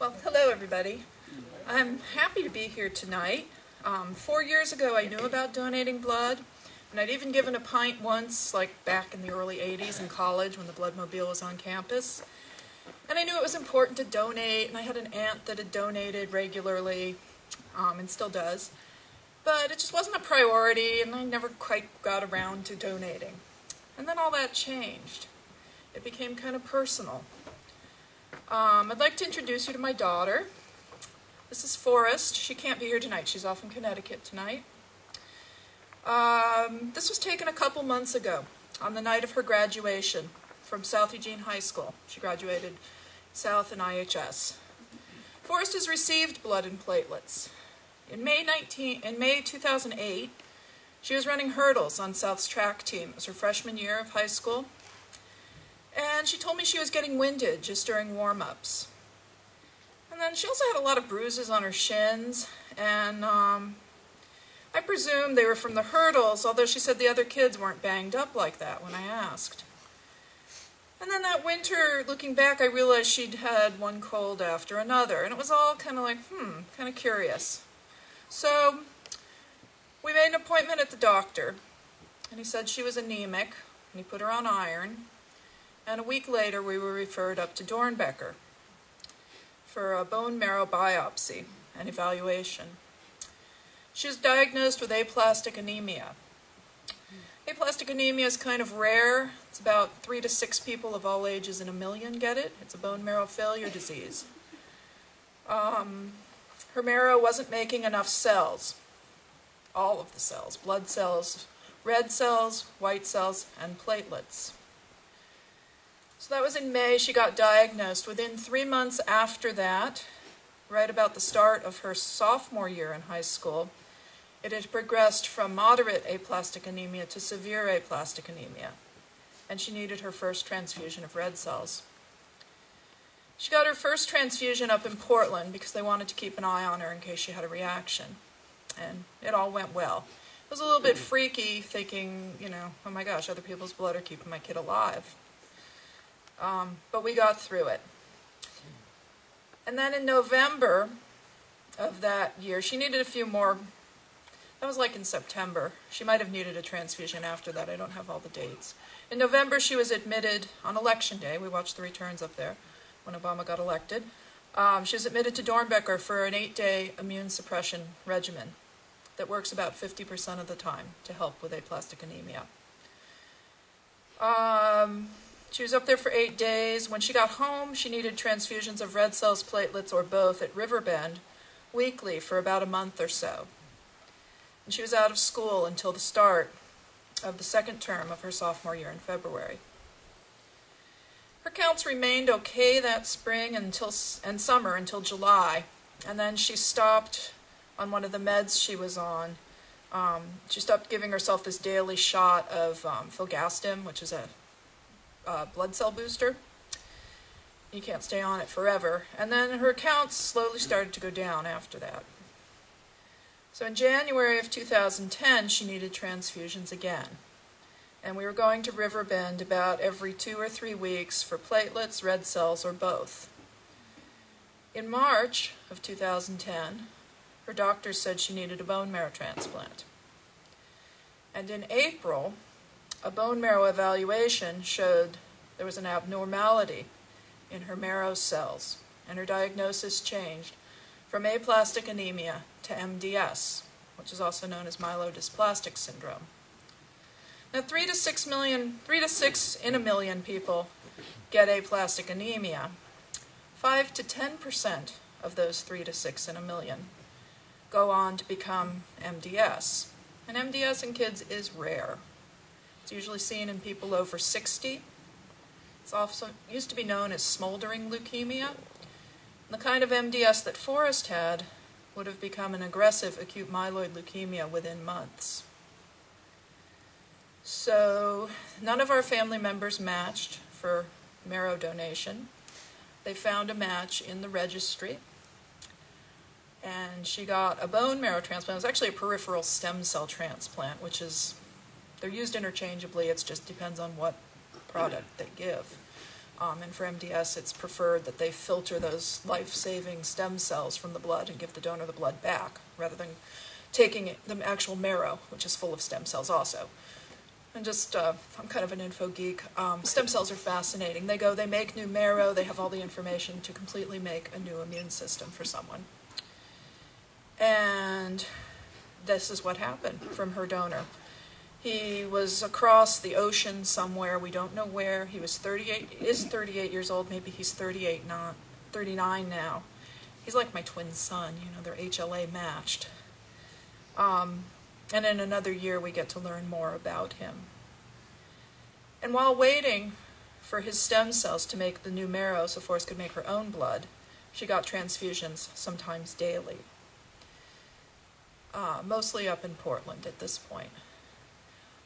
Well, hello everybody. I'm happy to be here tonight. 4 years ago I knew about donating blood, and I'd even given a pint once, like back in the early 80s in college when the Bloodmobile was on campus. And I knew it was important to donate, and I had an aunt that had donated regularly, and still does. But it just wasn't a priority, and I never quite got around to donating. And then all that changed. It became kind of personal. I'd like to introduce you to my daughter. This is Forrest. She can't be here tonight. She's off in Connecticut tonight. This was taken a couple months ago on the night of her graduation from South Eugene High School. She graduated South in IHS. Forrest has received blood and platelets. In May 2008, she was running hurdles on South's track team. It was her freshman year of high school. And she told me she was getting winded just during warm-ups. And then she also had a lot of bruises on her shins, and I presume they were from the hurdles, although she said the other kids weren't banged up like that when I asked. And then that winter, looking back, I realized she'd had one cold after another, and it was all kind of like, kind of curious. So we made an appointment at the doctor, and he said she was anemic, and he put her on iron. And a week later, we were referred up to Dornbecker for a bone marrow biopsy and evaluation. She was diagnosed with aplastic anemia. Aplastic anemia is kind of rare. It's about 3 to 6 people of all ages in a million get it. It's a bone marrow failure disease. Her marrow wasn't making enough cells, all of the cells, blood cells, red cells, white cells, and platelets. So that was in May. She got diagnosed. Within 3 months after that, right about the start of her sophomore year in high school, it had progressed from moderate aplastic anemia to severe aplastic anemia, and she needed her first transfusion of red cells. She got her first transfusion up in Portland because they wanted to keep an eye on her in case she had a reaction, and it all went well. It was a little bit freaky thinking, oh my gosh, other people's blood are keeping my kid alive. But we got through it. And then in November of that year, she needed a few more. That was like in September. She might have needed a transfusion after that. I don't have all the dates. In November, she was admitted on Election Day. We watched the returns up there when Obama got elected. She was admitted to Dornbecker for an 8-day immune suppression regimen that works about 50% of the time to help with aplastic anemia. She was up there for 8 days. When she got home, she needed transfusions of red cells, platelets, or both at Riverbend weekly for about a month or so. And she was out of school until the start of the second term of her sophomore year in February. Her counts remained okay that spring and summer until July, and then she stopped on one of the meds she was on. She stopped giving herself this daily shot of filgrastim, which is a blood cell booster. You can't stay on it forever. And then her counts slowly started to go down after that. So in January of 2010, she needed transfusions again. And we were going to Riverbend about every 2 or 3 weeks for platelets, red cells, or both. In March of 2010, her doctor said she needed a bone marrow transplant. And in April, a bone marrow evaluation showed there was an abnormality in her marrow cells, and her diagnosis changed from aplastic anemia to MDS, which is also known as myelodysplastic syndrome. Now, 3 to 6 in a million people get aplastic anemia. 5 to 10% of those 3 to 6 in a million go on to become MDS. And MDS in kids is rare. It's usually seen in people over 60. It's also used to be known as smoldering leukemia. And the kind of MDS that Forrest had would have become an aggressive acute myeloid leukemia within months. So none of our family members matched for marrow donation. They found a match in the registry, and she got a bone marrow transplant. It was actually a peripheral stem cell transplant, which is, they're used interchangeably. It just depends on what product they give. And for MDS, it's preferred that they filter those life-saving stem cells from the blood and give the donor the blood back, rather than taking the actual marrow, which is full of stem cells also. And just, I'm kind of an info geek. Stem cells are fascinating. They make new marrow, they have all the information to completely make a new immune system for someone. And this is what happened from her donor. He was across the ocean somewhere, we don't know where. He was 38 years old, maybe he's 39 now. He's like my twin son, you know, they're HLA matched. And in another year we get to learn more about him. And while waiting for his stem cells to make the new marrow so Forrest could make her own blood, she got transfusions sometimes daily. Mostly up in Portland at this point.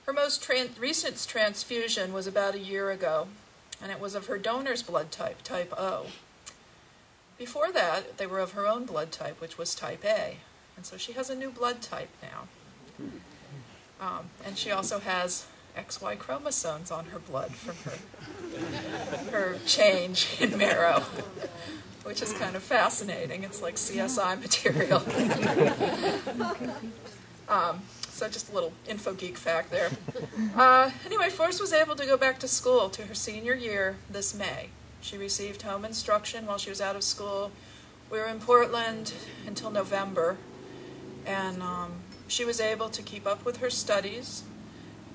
Her most recent transfusion was about a year ago, and it was of her donor's blood type, type O. Before that, they were of her own blood type, which was type A, and so she has a new blood type now. And she also has XY chromosomes on her blood from her change in marrow, which is kind of fascinating. It's like CSI material. So just a little info geek fact there. Anyway, Forrest was able to go back to school to her senior year this May. She received home instruction while she was out of school. We were in Portland until November, and she was able to keep up with her studies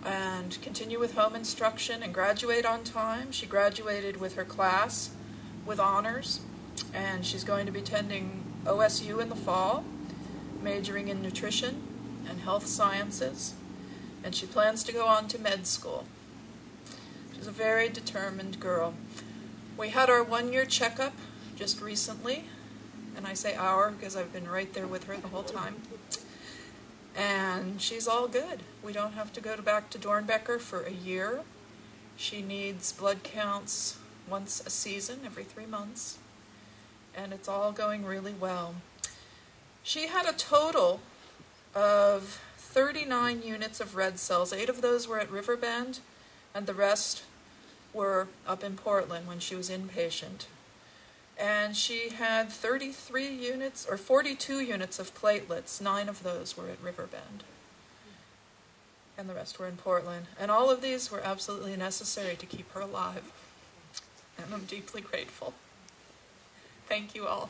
and continue with home instruction and graduate on time. She graduated with her class with honors, and she's going to be attending OSU in the fall, majoring in nutrition and health sciences, and she plans to go on to med school. She's a very determined girl. We had our one-year checkup just recently, and I say our because I've been right there with her the whole time. And she's all good. We don't have to go back to Dornbecker for a year. She needs blood counts once a season, every 3 months, and it's all going really well. She had a total of 39 units of red cells. 8 of those were at Riverbend, and the rest were up in Portland when she was inpatient. And she had 33 units, or 42 units of platelets. 9 of those were at Riverbend, and the rest were in Portland. And all of these were absolutely necessary to keep her alive. And I'm deeply grateful. Thank you all.